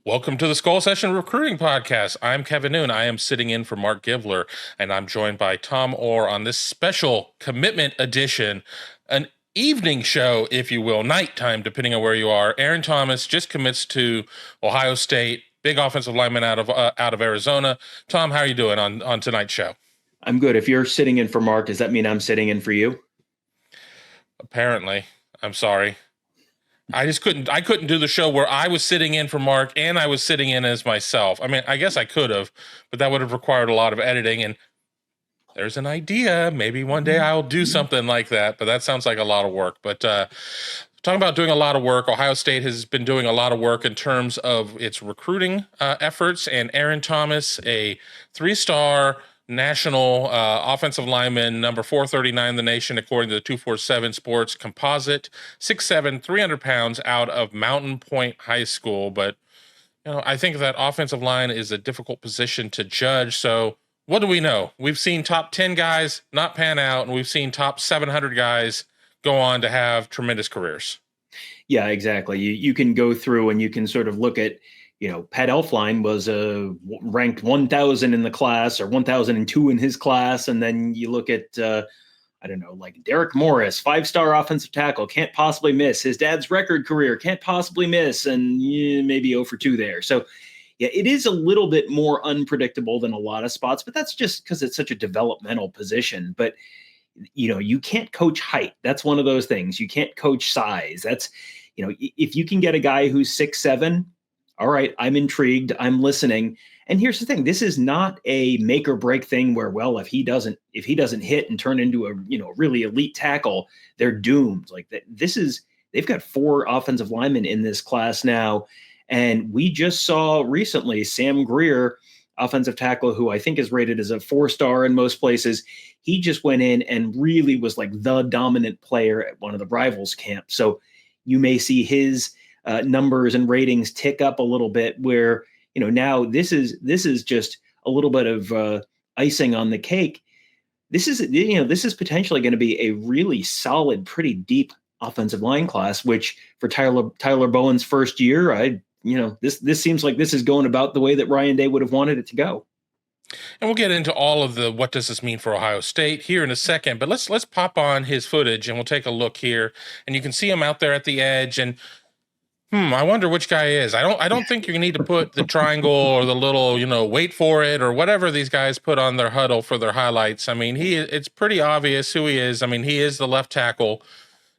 Welcome to the Skull Session Recruiting Podcast. I'm Kevin Noon. I am sitting in for Marc Givler, and I'm joined by Tom Orr on this special commitment edition, an evening show, if you will, nighttime, depending on where you are. Aaron Thomas just commits to Ohio State, big offensive lineman out of Arizona. Tom, how are you doing on tonight's show? I'm good. If you're sitting in for Mark, does that mean I'm sitting in for you? Apparently. I'm sorry. I couldn't do the show where I was sitting in for Mark and I was sitting in as myself. I mean, I guess I could have, but that would have required a lot of editing. And there's an idea. Maybe one day I'll do something like that, but that sounds like a lot of work. But talking about doing a lot of work, Ohio State has been doing a lot of work in terms of its recruiting efforts. And Aaron Thomas, a 3-star national offensive lineman, number 439 in the nation, according to the 247 Sports Composite, 6'7", 300 pounds, out of Mountain Point High School. But, I think that offensive line is a difficult position to judge. So what do we know? We've seen top 10 guys not pan out, and we've seen top 700 guys go on to have tremendous careers. Yeah, exactly. You can go through and you can sort of look at, Pat Elflein was ranked 1,000 in the class or 1,002 in his class. And then you look at, like Derek Morris, 5-star offensive tackle, can't possibly miss. His dad's record career, can't possibly miss. And maybe 0 for 2 there. So, yeah, it is a little bit more unpredictable than a lot of spots, but that's just because it's such a developmental position. But, you can't coach height. That's one of those things. You can't coach size. That's, if you can get a guy who's 6'7", all right, I'm intrigued. I'm listening. And here's the thing: this is not a make or break thing where, well, if he doesn't hit and turn into a really elite tackle, they're doomed. Like that. They've got 4 offensive linemen in this class now, and we just saw recently Sam Greer, offensive tackle, who I think is rated as a 4-star in most places. He just went in and really was like the dominant player at one of the rivals camps. So you may see his numbers and ratings tick up a little bit where, now this is just a little bit of icing on the cake. This is potentially going to be a really solid, pretty deep offensive line class, which for Tyler Bowen's first year, this seems like this is going about the way that Ryan Day would have wanted it to go. And we'll get into all of the what does this mean for Ohio State here in a second, but let's pop on his footage and we'll take a look here. And you can see him out there at the edge, and I wonder which guy is. I don't think you need to put the triangle or the little, wait for it or whatever these guys put on their huddle for their highlights. I mean, it's pretty obvious who he is. I mean, he is the left tackle.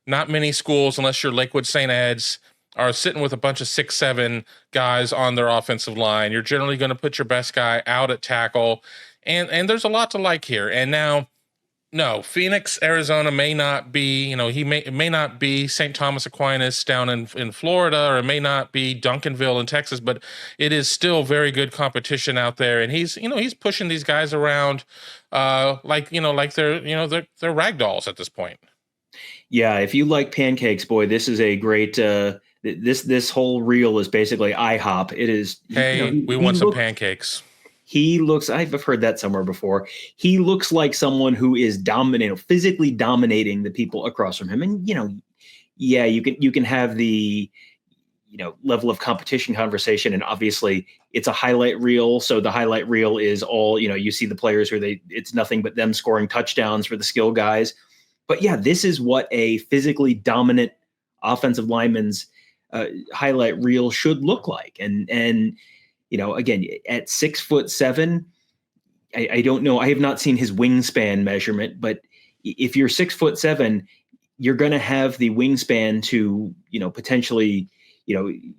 Not many schools, unless you're Lakewood St. Ed's, are sitting with a bunch of 6'7" guys on their offensive line. You're generally going to put your best guy out at tackle. And there's a lot to like here. And now, no, Phoenix, Arizona may not be, it may not be St. Thomas Aquinas down in Florida, or it may not be Duncanville in Texas, but it is still very good competition out there. And he's pushing these guys around like they're rag dolls at this point. Yeah, if you like pancakes, boy, this is a great this whole reel is basically IHOP. It is. Hey, we want some pancakes. He looks, I've heard that somewhere before. He looks like someone who is physically dominating the people across from him. And, yeah, you can have the, level of competition conversation. And obviously it's a highlight reel. So the highlight reel is all, you see the players it's nothing but them scoring touchdowns for the skill guys. But yeah, this is what a physically dominant offensive lineman's highlight reel should look like. And, again, at 6'7", I don't know. I have not seen his wingspan measurement, but if you're 6'7", you're going to have the wingspan to, potentially,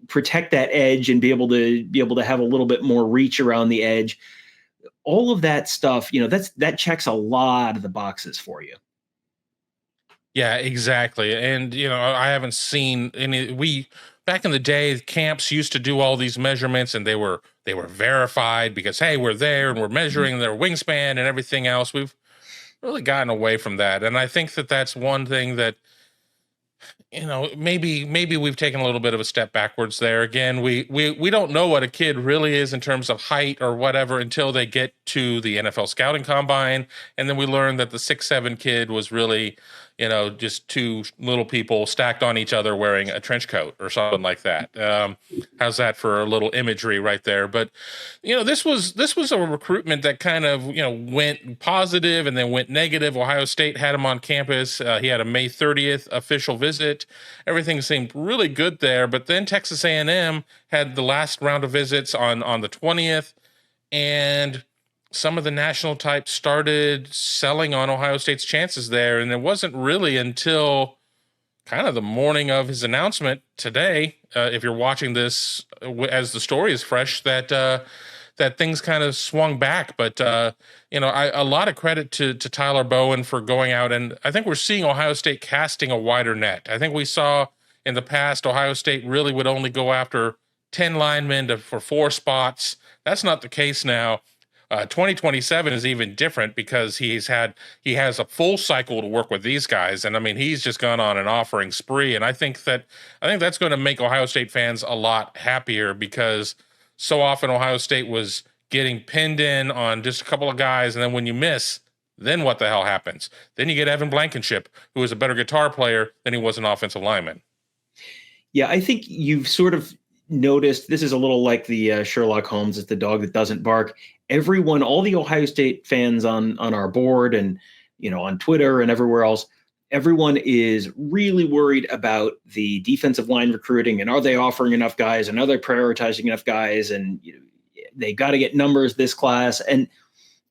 protect that edge and be able to have a little bit more reach around the edge. All of that stuff, that checks a lot of the boxes for you. Yeah, exactly. And, I haven't seen any, back in the day, camps used to do all these measurements, and they were verified because, hey, we're there and we're measuring their wingspan and everything else. We've really gotten away from that. And I think that that's one thing that, maybe we've taken a little bit of a step backwards there. Again, we don't know what a kid really is in terms of height or whatever until they get to the NFL scouting combine. And then we learn that the 6'7" kid was really, just two little people stacked on each other wearing a trench coat or something like that. How's that for a little imagery right there? But this was a recruitment that kind of went positive and then went negative. Ohio State had him on campus. He had a May 30th official visit. Everything seemed really good there. But then Texas A&M had the last round of visits on the 20th, and some of the national types started selling on Ohio State's chances there. And it wasn't really until kind of the morning of his announcement today, if you're watching this as the story is fresh, that things kind of swung back. But, a lot of credit to Tyler Bowen for going out. And I think we're seeing Ohio State casting a wider net. I think we saw in the past, Ohio State really would only go after 10 linemen for 4 spots. That's not the case now. 2027 is even different because he has a full cycle to work with these guys. And I mean, he's just gone on an offering spree. And I think that's going to make Ohio State fans a lot happier, because so often Ohio State was getting pinned in on just a couple of guys. And then when you miss, then what the hell happens? Then you get Evan Blankenship, who is a better guitar player than he was an offensive lineman. Yeah, I think you've sort of noticed, this is a little like the Sherlock Holmes, it's the dog that doesn't bark. Everyone, all the Ohio State fans on our board and on Twitter and everywhere else, everyone is really worried about the defensive line recruiting, and are they offering enough guys, and are they prioritizing enough guys, and they got to get numbers this class. And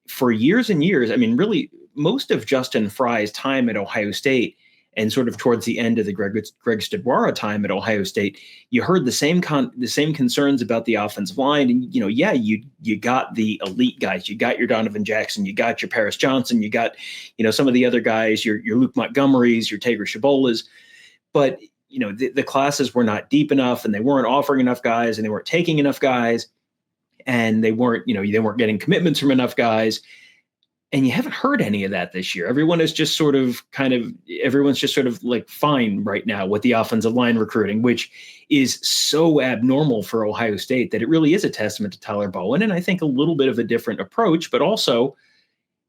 for years and years, I mean, really most of Justin Frye's time at Ohio State, and sort of towards the end of the Greg Stidwara time at Ohio State, you heard the same concerns about the offensive line. And, you got the elite guys. You got your Donovan Jackson. You got your Paris Johnson. You got, some of the other guys, your Luke Montgomerys, your Tager Shabolas. But, the classes were not deep enough, and they weren't offering enough guys, and they weren't taking enough guys, and they weren't getting commitments from enough guys. And you haven't heard any of that this year. Everyone's just sort of like fine right now with the offensive line recruiting, which is so abnormal for Ohio State that it really is a testament to Tyler Bowen. And I think a little bit of a different approach, but also,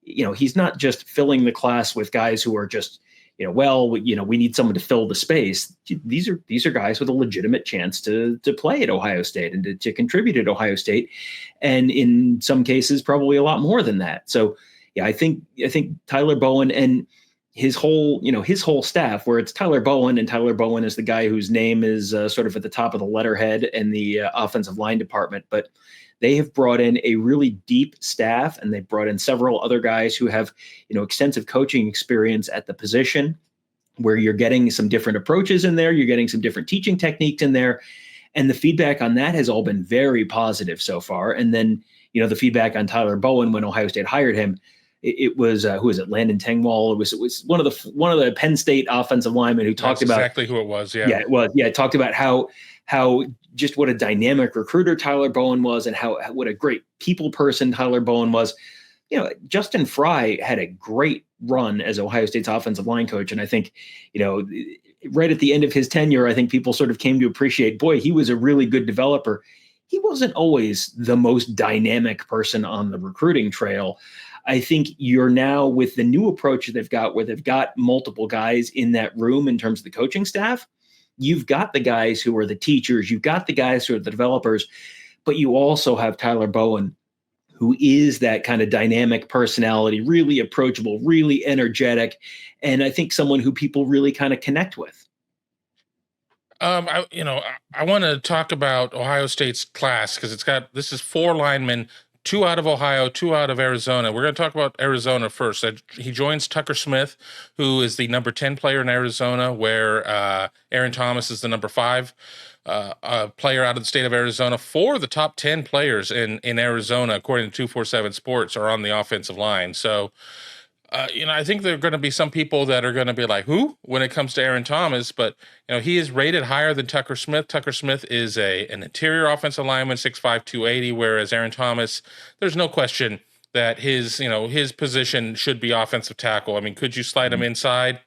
he's not just filling the class with guys who are just, we need someone to fill the space. These are guys with a legitimate chance to play at Ohio State and to contribute at Ohio State. And in some cases, probably a lot more than that. So, yeah, I think Tyler Bowen and his whole staff, where it's Tyler Bowen, and Tyler Bowen is the guy whose name is sort of at the top of the letterhead in the offensive line department. But they have brought in a really deep staff, and they've brought in several other guys who have, extensive coaching experience at the position, where you're getting some different approaches in there. You're getting some different teaching techniques in there. And the feedback on that has all been very positive so far. And then, the feedback on Tyler Bowen when Ohio State hired him, it was who was it? Landon Tengwall. It was one of the Penn State offensive linemen who talked about exactly who it was. Yeah, it was. Yeah, it talked about how just what a dynamic recruiter Tyler Bowen was, and what a great people person Tyler Bowen was. Justin Frye had a great run as Ohio State's offensive line coach, and I think right at the end of his tenure, I think people sort of came to appreciate, boy, he was a really good developer. He wasn't always the most dynamic person on the recruiting trail. I think you're now, with the new approach they've got, where they've got multiple guys in that room in terms of the coaching staff, you've got the guys who are the teachers, you've got the guys who are the developers, but you also have Tyler Bowen, who is that kind of dynamic personality, really approachable, really energetic, and I think someone who people really kind of connect with. I want to talk about Ohio State's class, because this is 4 linemen, 2 out of Ohio, 2 out of Arizona. We're going to talk about Arizona first. He joins Tucker Smith, who is the number 10 player in Arizona, where Aaron Thomas is the number 5 player out of the state of Arizona. 4 of the top 10 players in Arizona, according to 247 Sports, are on the offensive line. So, I think there are going to be some people that are going to be like, who? When it comes to Aaron Thomas, but he is rated higher than Tucker Smith. Tucker Smith is an interior offensive lineman, 6'5", 280, whereas Aaron Thomas, there's no question that his position should be offensive tackle. I mean, could you slide him inside?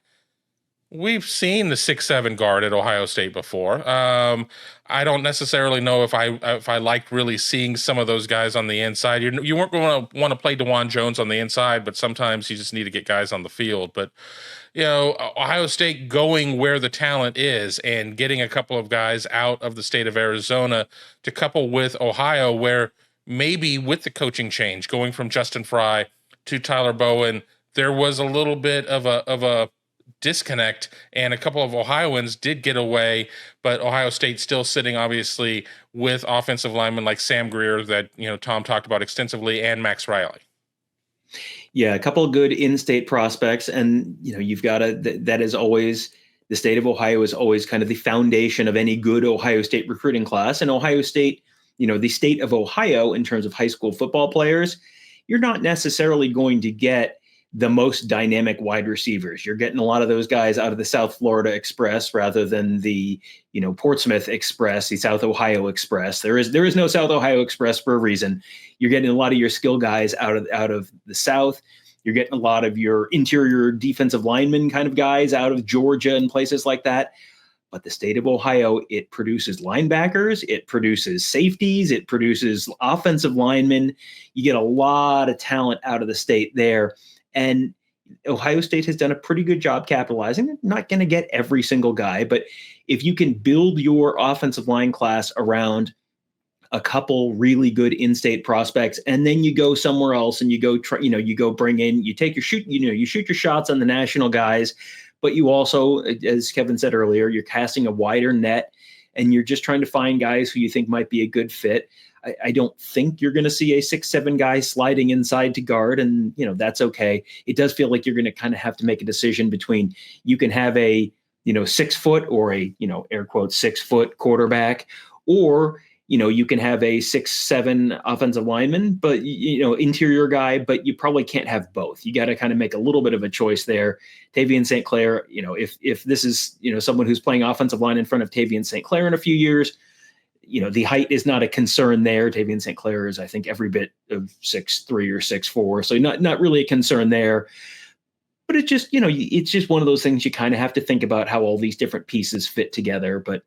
We've seen the 6'7" guard at Ohio State before. I don't necessarily know if I liked really seeing some of those guys on the inside. You weren't going to want to play DeJuan Jones on the inside, but sometimes you just need to get guys on the field. But Ohio State going where the talent is and getting a couple of guys out of the state of Arizona to couple with Ohio, where maybe with the coaching change, going from Justin Fry to Tyler Bowen, there was a little bit of a disconnect, and a couple of Ohioans did get away, but Ohio State still sitting obviously with offensive linemen like Sam Greer that Tom talked about extensively, and Max Riley. Yeah, a couple of good in-state prospects, and you've got that is always, the state of Ohio is always kind of the foundation of any good Ohio State recruiting class. And Ohio State, the state of Ohio in terms of high school football players, you're not necessarily going to get the most dynamic wide receivers. You're getting a lot of those guys out of the South Florida Express rather than the, Portsmouth Express, the South Ohio Express. There is no South Ohio Express for a reason. You're getting a lot of your skill guys out of the South. You're getting a lot of your interior defensive linemen kind of guys out of Georgia and places like that. But the state of Ohio, it produces linebackers, it produces safeties, it produces offensive linemen. You get a lot of talent out of the state there. And Ohio State has done a pretty good job capitalizing. They're not going to get every single guy, but if you can build your offensive line class around a couple really good in-state prospects, and then you go somewhere else and you go bring in, you shoot your shots on the national guys, but you also, as Kevin said earlier, you're casting a wider net and you're just trying to find guys who you think might be a good fit. I don't think you're going to see a 6'7" guy sliding inside to guard, and that's okay. It does feel like you're going to kind of have to make a decision between, you can have a 6 foot or a air quotes 6 foot quarterback, or you can have a 6'7" offensive lineman, but interior guy, but you probably can't have both. You got to kind of make a little bit of a choice there. Tavian St. Clair, if this is someone who's playing offensive line in front of Tavian St. Clair in a few years, the height is not a concern there. Tavian St. Clair is, I think, every bit of 6'3" or 6'4", so not really a concern there. But it's just, it's just one of those things you kind of have to think about how all these different pieces fit together. But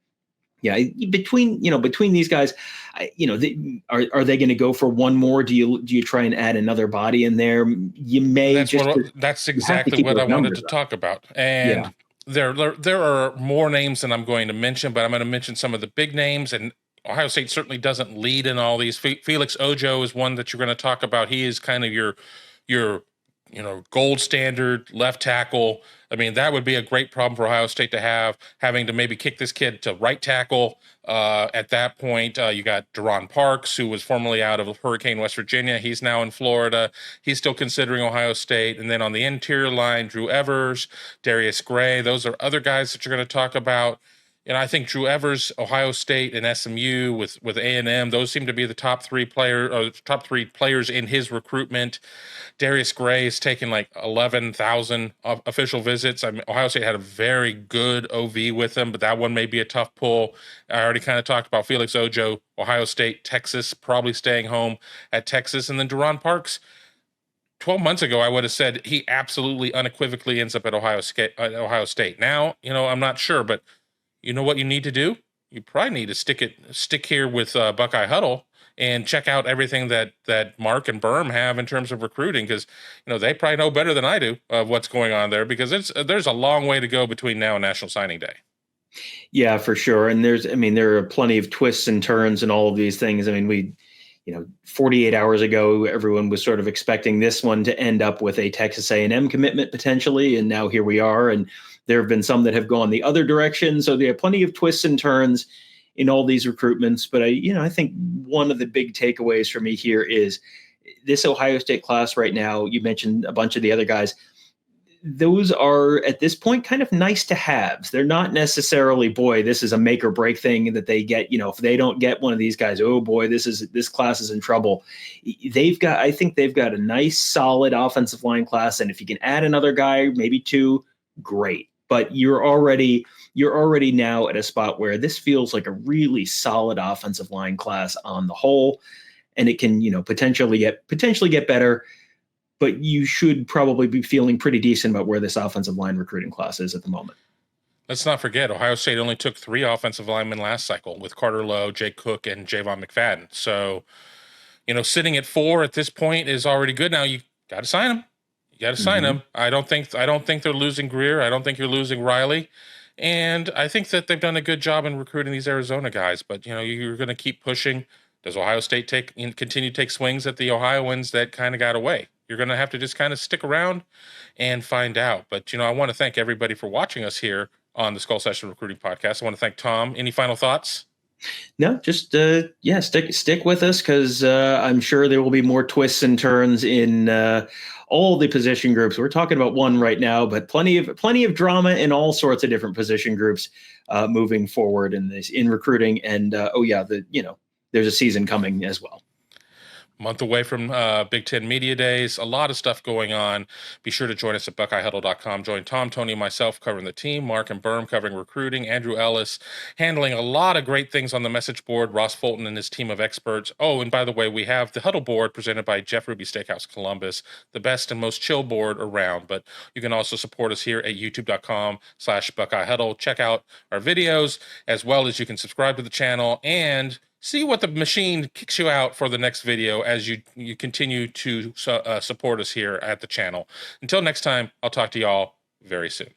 yeah, between these guys, are they going to go for one more? Do you try and add another body in there? You may. That's exactly what I wanted to talk about. And there are more names than I'm going to mention, but I'm going to mention some of the big names. And Ohio State certainly doesn't lead in all these. Felix Ojo is one that you're going to talk about. He is kind of your gold standard left tackle. I mean, that would be a great problem for Ohio State to have, having to maybe kick this kid to right tackle. At that point, you got Deron Parks, who was formerly out of Hurricane, West Virginia. He's now in Florida. He's still considering Ohio State. And then on the interior line, Drew Evers, Darius Gray. Those are other guys that you're going to talk about. I think Drew Evers, Ohio State, and SMU with A&M, those seem to be the top three players in his recruitment. Darius Gray has taken like 11,000 official visits. I mean, Ohio State had a very good OV with him, but that one may be a tough pull. I already kind of talked about Felix Ojo, Ohio State, Texas, probably staying home at Texas. And then Deron Parks, 12 months ago, I would have said he absolutely unequivocally ends up at Ohio State. Now, I'm not sure, but you know what you need to do? You probably need to stick here with Buckeye Huddle and check out everything that Mark and Berm have in terms of recruiting, because they probably know better than I do of what's going on there, because there's a long way to go between now and National Signing Day. Yeah, for sure. And there are plenty of twists and turns and all of these things. I mean, 48 hours ago, everyone was sort of expecting this one to end up with a Texas A&M commitment potentially, and now here we are. And there have been some that have gone the other direction. So there are plenty of twists and turns in all these recruitments. But I think one of the big takeaways for me here is this Ohio State class right now. You mentioned a bunch of the other guys. Those are at this point kind of nice to haves. They're not necessarily, boy, this is a make or break thing that they get. If they don't get one of these guys, oh boy, this class is in trouble. I think they've got a nice, solid offensive line class. And if you can add another guy, maybe two, great. But you're already now at a spot where this feels like a really solid offensive line class on the whole, and it can, potentially get better. But you should probably be feeling pretty decent about where this offensive line recruiting class is at the moment. Let's not forget, Ohio State only took 3 offensive linemen last cycle with Carter Lowe, Jake Cook, and Javon McFadden. So, sitting at 4 at this point is already good. Now you got to sign them. You got to sign them. I don't think they're losing Greer. I don't think you're losing Riley. And I think that they've done a good job in recruiting these Arizona guys. But you're going to keep pushing. Does Ohio State continue to take swings at the Ohioans that kind of got away? You're going to have to just kind of stick around and find out. But I want to thank everybody for watching us here on the Skull Session Recruiting Podcast. I want to thank Tom. Any final thoughts? No, just stick with us, because I'm sure there will be more twists and turns in all the position groups. We're talking about one right now, but plenty of drama in all sorts of different position groups moving forward in recruiting. And there's a season coming as well. Month away from Big Ten Media Days. A lot of stuff going on. Be sure to join us at BuckeyeHuddle.com. Join Tom, Tony, and myself covering the team. Mark and Berm covering recruiting. Andrew Ellis handling a lot of great things on the message board. Ross Fulton and his team of experts. Oh, and by the way, we have the Huddle board presented by Jeff Ruby Steakhouse Columbus, the best and most chill board around. But you can also support us here at youtube.com/BuckeyeHuddle. Check out our videos, as well as you can subscribe to the channel and see what the machine kicks you out for the next video as you continue to support us here at the channel. Until next time, I'll talk to y'all very soon.